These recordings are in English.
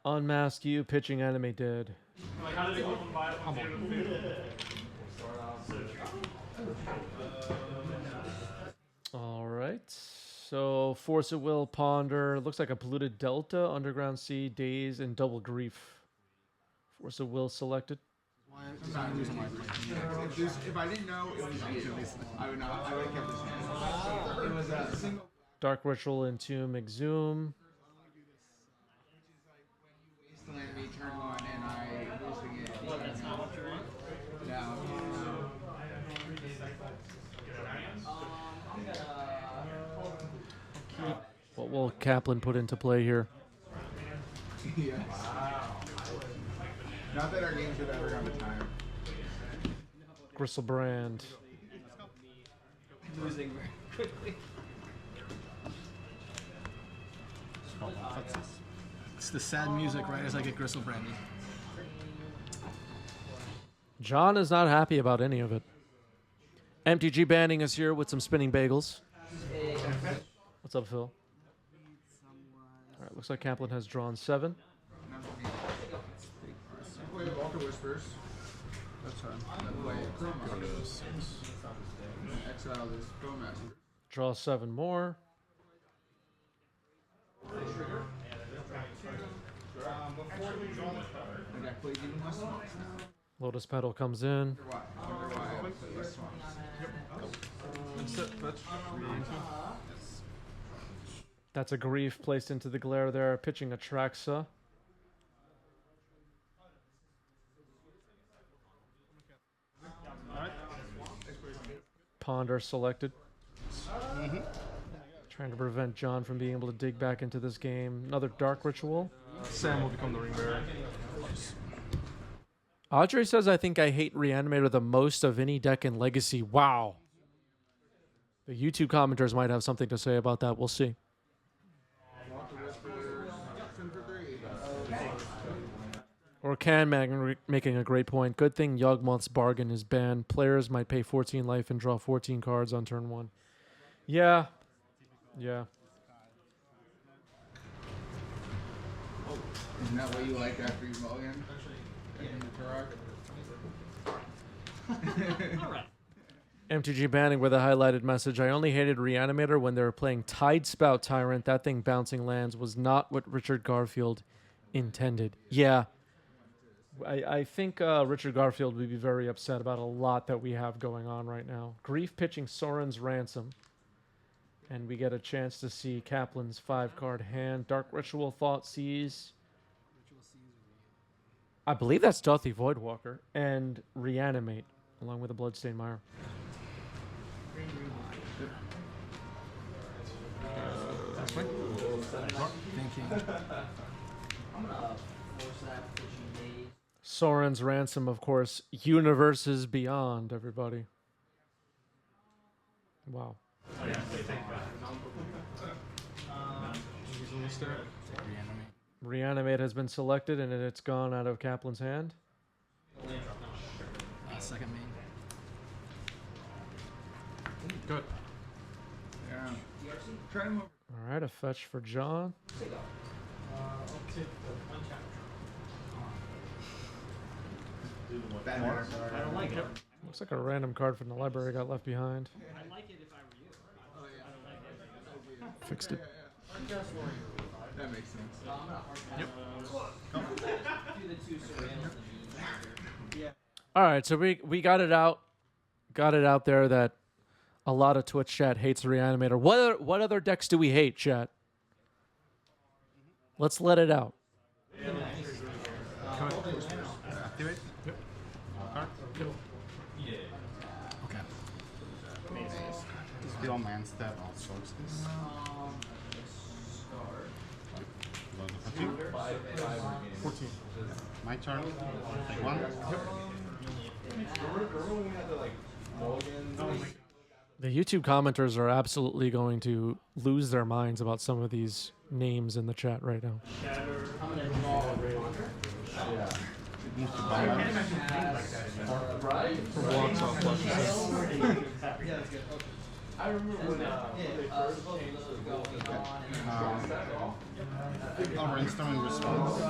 Unmask you, pitching enemy dead. All right. So Force of Will, Ponder. Looks like a Polluted Delta, Underground Sea, Daze, and Double Grief. Force of Will selected. If I didn't know it was you, I would not. I would have kept this hand. It was a single. Dark Ritual, Entomb, Exhume. Wasteland me turn one and I boosting it. No. What will Kaplan put into play here? Yes. Not that our games have ever gone to time. Gristlebrand. Losing very quickly. It's the sad music right as I get Gristle Brandy. John is not happy about any of it. MTG Banning is here with some spinning bagels. What's up, Phil? All right, looks like Kaplan has drawn 7. Play Walker Whispers. That's fine. Play Chromas. Exile this Bowmaster. Draw 7 more. Lotus Petal comes in. That's a Grief placed into the glare there, pitching a Traxa. Ponder selected. Trying to prevent John from being able to dig back into this game. Another Dark Ritual. Sam will become the ring bearer. Audrey says, I think I hate Reanimator the most of any deck in Legacy. Wow. The YouTube commenters might have something to say about that. We'll see. Or Can making a great point. Good thing Yawgmoth's Bargain is banned. Players might pay 14 life and draw 14 cards on turn 1. Yeah. Yeah. Isn't that what you like after you mulligan? MTG Banning with a highlighted message. I only hated Reanimator when they were playing Tidespout Tyrant. That thing bouncing lands was not what Richard Garfield intended. Yeah. I think Richard Garfield would be very upset about a lot that we have going on right now. Grief pitching Soren's Ransom. And we get a chance to see Kaplan's 5-card hand. Dark Ritual, Thought Seize. I believe that's Stealthy Voidwalker. And Reanimate, along with a Bloodstained Mire. Soren's Ransom, of course. Universes beyond, everybody. Wow. Reanimate has been selected, and it's gone out of Kaplan's hand. Second main. Good. Yeah. Try to move. All right, a fetch for John. I don't like it. Looks like a random card from the library got left behind. I'd like it if I were you. Fixed it. That makes sense. All right, so we got it out. Got it out there that a lot of Twitch chat hates Reanimator. What other decks do we hate, chat? Let's let it out. Activate. Yep. Okay. Still man step on solstice. 14. My turn. Take 1. The YouTube commenters are absolutely going to lose their minds about some of these names in the chat right now. For blocks off flushes. I'll brainstorm in response.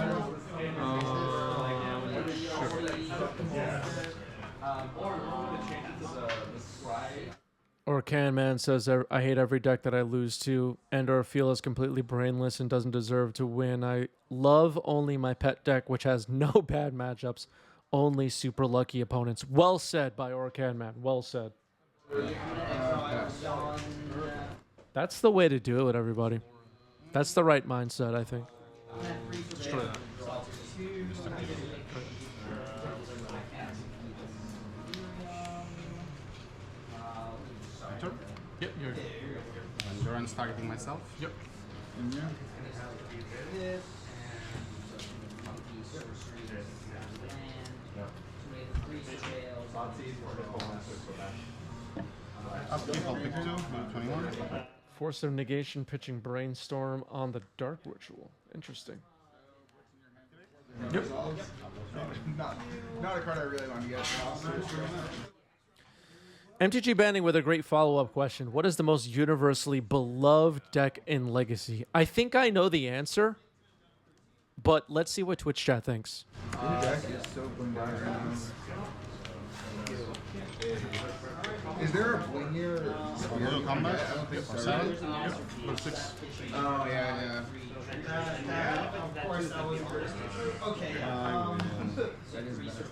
Or Can Man says, I hate every deck that I lose to and or feel is completely brainless and doesn't deserve to win. I love only my pet deck, which has no bad matchups, only super lucky opponents. Well said by Orcan Man. Well said. That's the way to do it, everybody. That's the right mindset, I think. Destroy that. My turn. Yep, you're. Endurance targeting myself. Yep. Upkeep, I'll pick 2. 21. Force of negation pitching Brainstorm on the Dark Ritual. Interesting. Yep. Not a card I really want to get. MTG Banding with a great follow-up question. What is the most universally beloved deck in Legacy? I think I know the answer, but let's see what Twitch chat thinks. Your deck is so blinged out right now. Is there a blingier? A little combat. I don't think For so. 7. But 6. Oh yeah. Of course, that was okay. That is better.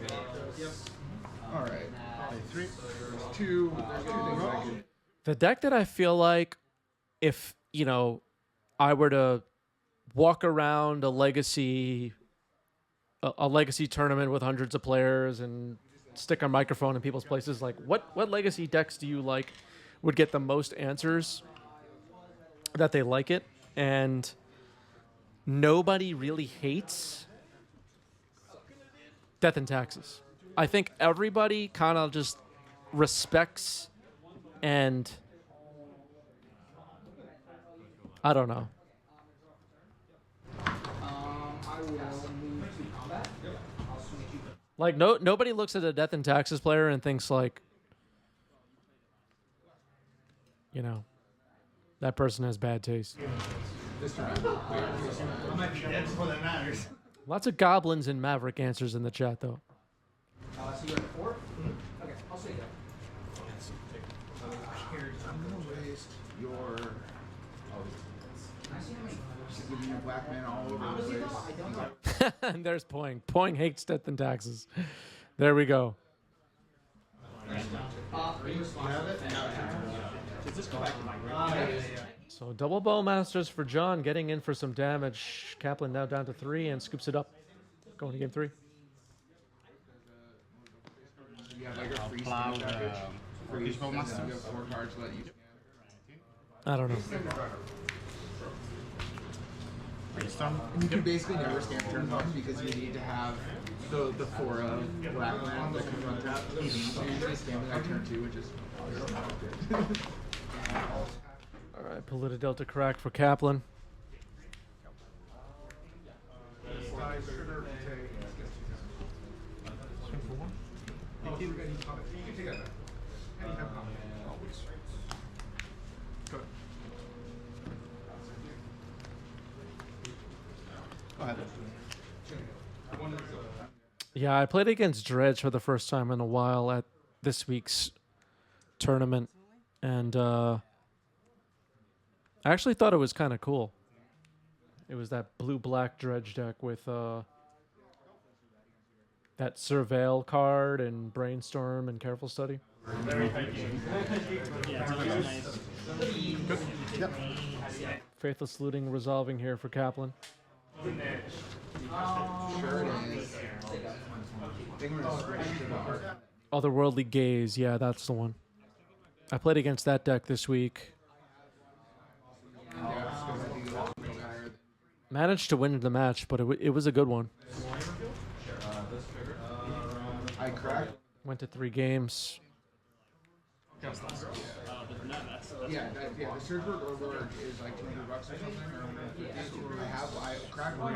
All right. Play 3. There's two things I could. The deck that I feel like if, I were to walk around a legacy tournament with hundreds of players and stick a microphone in people's places, like what legacy decks do you like would get the most answers that they like it, and nobody really hates Death and Taxes. I think everybody kind of just respects and I don't know. Like nobody looks at a Death and Taxes player and thinks like, that person has bad taste. I might be dead before that matters. Lots of goblins and Maverick answers in the chat though. So you're at 4? Okay, I'll say that. I'm gonna waste your. Just giving you black man all over the place. I don't know. And there's Poing. Poing hates Death and Taxes. There we go. So double Bowmasters for John, getting in for some damage. Kaplan now down to 3 and scoops it up. Going to game 3. You have like a free Plow stand package. the Free Fishbowl You Master. have 4 cards let you. I don't know. Brainstorm. And you can basically never stamp turn 1 because you need to have the 4 of black land that comes on tap. So you're usually stamping on turn 2, which is not good. All right, Polita Delta crack for Kaplan. Go ahead. Yeah, I played against Dredge for the first time in a while at this week's tournament, and I actually thought it was kind of cool. It was that blue-black Dredge deck with that Surveil card and Brainstorm and Careful Study. Faithless Looting resolving here for Kaplan. Sure it is. I think we're gonna switch to the art. Otherworldly Gaze, yeah, that's the one. I played against that deck this week. Managed to win the match, but it was a good one. I cracked. Went to 3 games. Yeah, the Surfer Overlord is like $200 or something. I cracked one.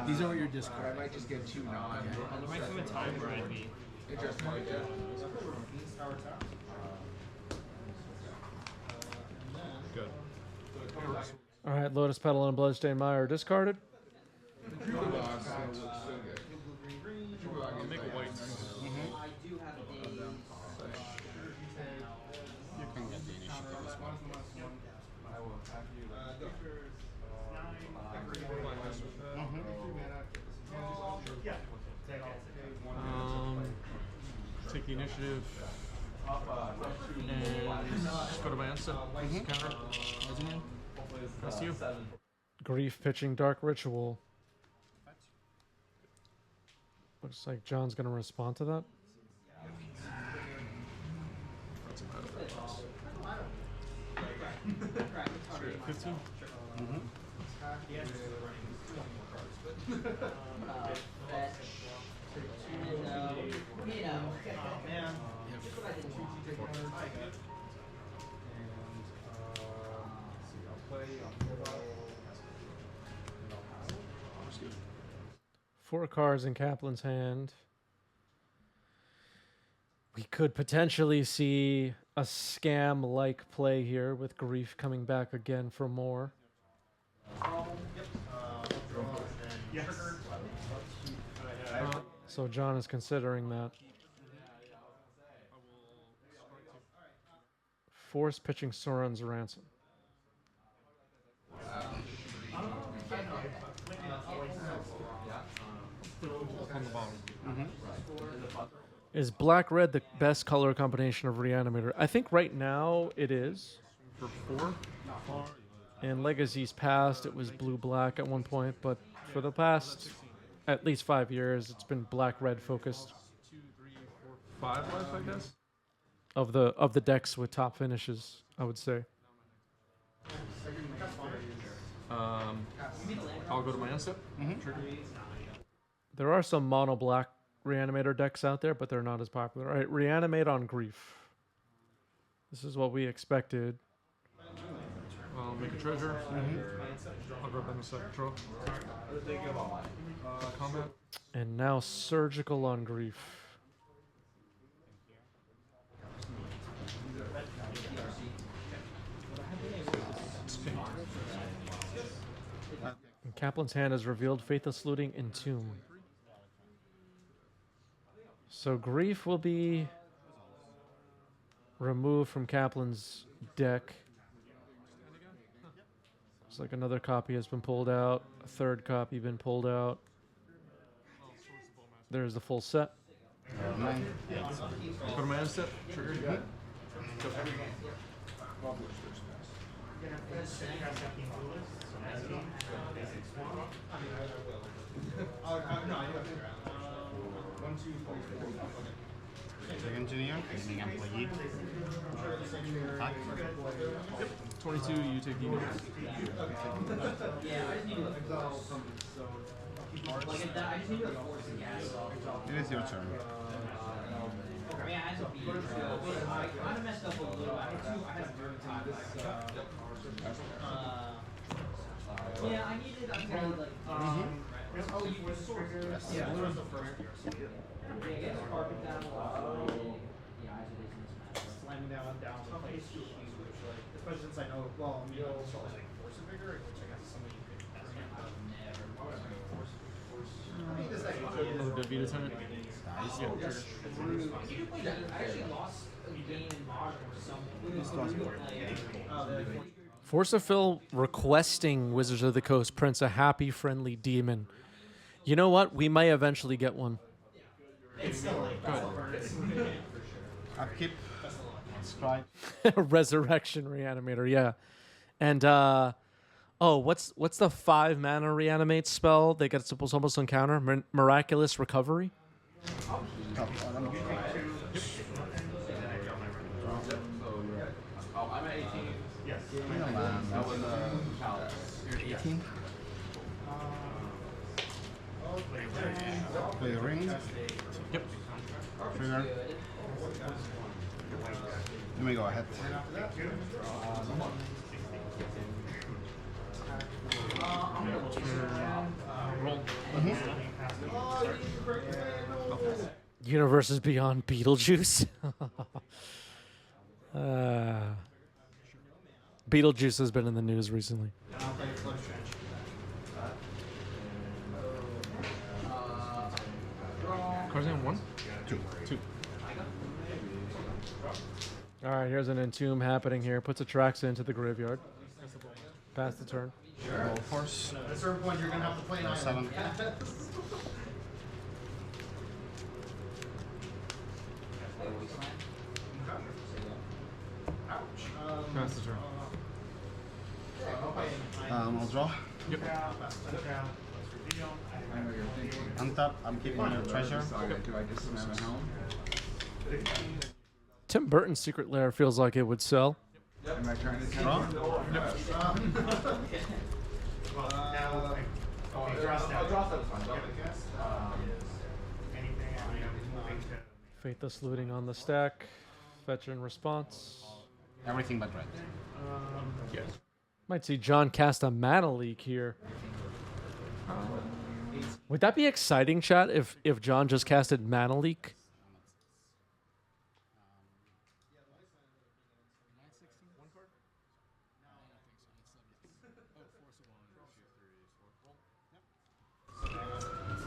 These are what your I Discord. might just get 2 non. There might come a time where I'd be. It just might. All right, Lotus Petal and Bloodstained Mire discarded. Blue box looks so good. Make a white. I do have a Dane. You can get the initiative as well. Take the initiative. And just go to my answer. Counter. That's you. Grief pitching Dark Ritual. Looks like John's going to respond to that. That's about it. 15. Four cards in Kaplan's hand. We could potentially see a scam-like play here with Grief coming back again for more. So John is considering that. Force pitching Soren's Ransom. On the bottom. Is black-red the best color combination of Reanimator? I think right now it is. For 4. In Legacy's past, it was blue-black at one point, but for the past at least 5 years, it's been black-red focused 2, 3, 4, 5 life, I guess. of the decks with top finishes, I would say. I'll go to my answer. Trigger. There are some mono-black Reanimator decks out there, but they're not as popular. All right, Reanimate on Grief. This is what we expected. I'll make a treasure. I'll grab them a second draw. Combat. And now Surgical on Grief. And Kaplan's hand has revealed Faithless Looting and Tomb. So Grief will be removed from Kaplan's deck. Looks like another copy has been pulled out. A third copy been pulled out. There's the full set. Go to my answer. Trigger. Engineer, evening employee. Attack. 22, you take the unit. It is your turn. Yeah, I needed like oh, you were source. Yeah, that was the first year. Yeah, get the carpet down. Slamming down the face to which like especially since I know well I mean it's always like force of vigor, which I guess is something you could I mean this Another deadbeat attendant. I actually lost a game in Modern or something. Forceful requesting Wizards of the Coast Prince a happy, friendly demon. You know what? We may eventually get one. It's still like Upkeep. Strike. Resurrection Reanimator, yeah. And what's the 5 mana reanimate spell that gets almost on counter? Miraculous Recovery. I'm at 18. Yes. That was 18. play the ring. Yep. Trigger. Let me go ahead. Roll. Universes Beyond Beetlejuice. Beetlejuice has been in the news recently. And I'll play Flush Trench. Cards in 1. Two. All right, here's an entomb happening here. Puts a Trax into the graveyard. Pass the turn. Roll force. At a certain point, you're gonna have to play an island. 7. Pass the turn. I'll draw. Yep. I know you're thinking. Untap. I'm keeping your treasure. Saga, do I just slam a helm? Tim Burton's Secret Lair feels like it would sell. Am I trying to Draw. Faithless Looting on the stack. Fetch in response. Everything but red. Yes. Might see John cast a mana leak here. Would that be exciting, chat, if John just casted mana leak?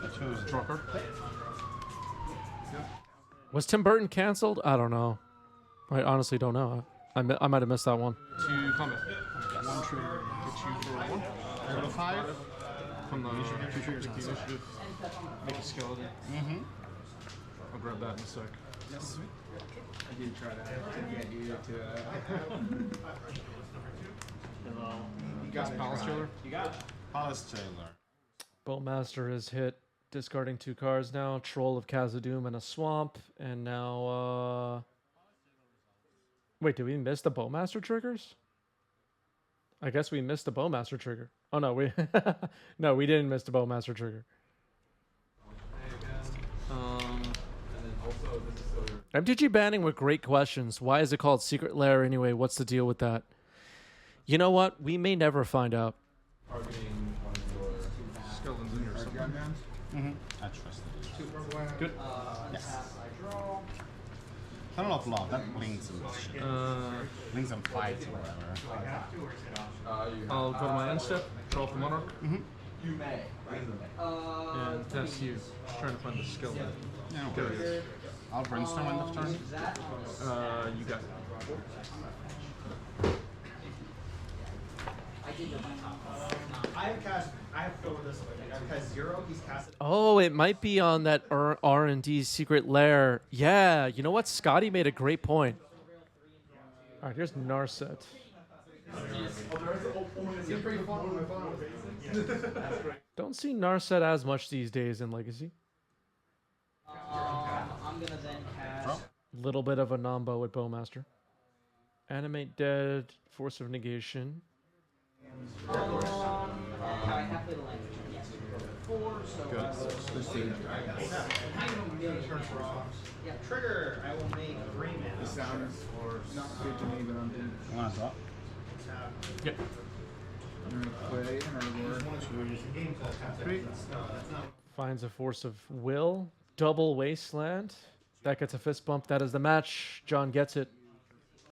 I choose. Draw card. Was Tim Burton canceled? I don't know. I honestly don't know. I might have missed that one. To combat. One trigger hits you for 1. Go to 5. From the 2 triggers initiative. Make a skeleton. Mm-hmm. I'll grab that in a sec. Yes. I did try to get you to. You got Palace Jailer. Palace Jailer. Bowmaster is hit, discarding 2 cards now. Troll of Khazad-dûm and a Swamp. And now, wait, did we miss the Bowmaster triggers? I guess we missed the Bowmaster trigger. Oh, no, we no, we didn't miss the Bowmaster trigger. MTG banning with great questions. Why is it called Secret Lair anyway? What's the deal with that? You know what? We may never find out. Targeting one of your Skeletons in here. card Something. man. Mm-hmm. I trust it. Two purple land. Good. Yes. Tunnel of Law. That blinks and blinks and fights or whatever. I'll go to my end step. Draw up the Monarch. Mm-hmm. You may. And test you. Trying to find the skeleton. Yeah, no There it worries. is. I'll brainstorm end of turn. You got it. I have filled this way. Because 0, he's casted. Oh, it might be on that R&D Secret Lair. Yeah, you know what? Scotty made a great point. All right, here's Narset. Don't see Narset as much these days in Legacy. I'm gonna then cast. Little bit of a nombo with Bowmaster. Animate Dead, Force of Negation. I have played a language. Yes. 4, so yeah, trigger. I will make 3 mana. Sounds not good to me, but I'm in. You want to draw? Yep. I'm gonna play and I will. Finds a Force of Will. Double Wasteland. That gets a fist bump. That is the match. John gets it.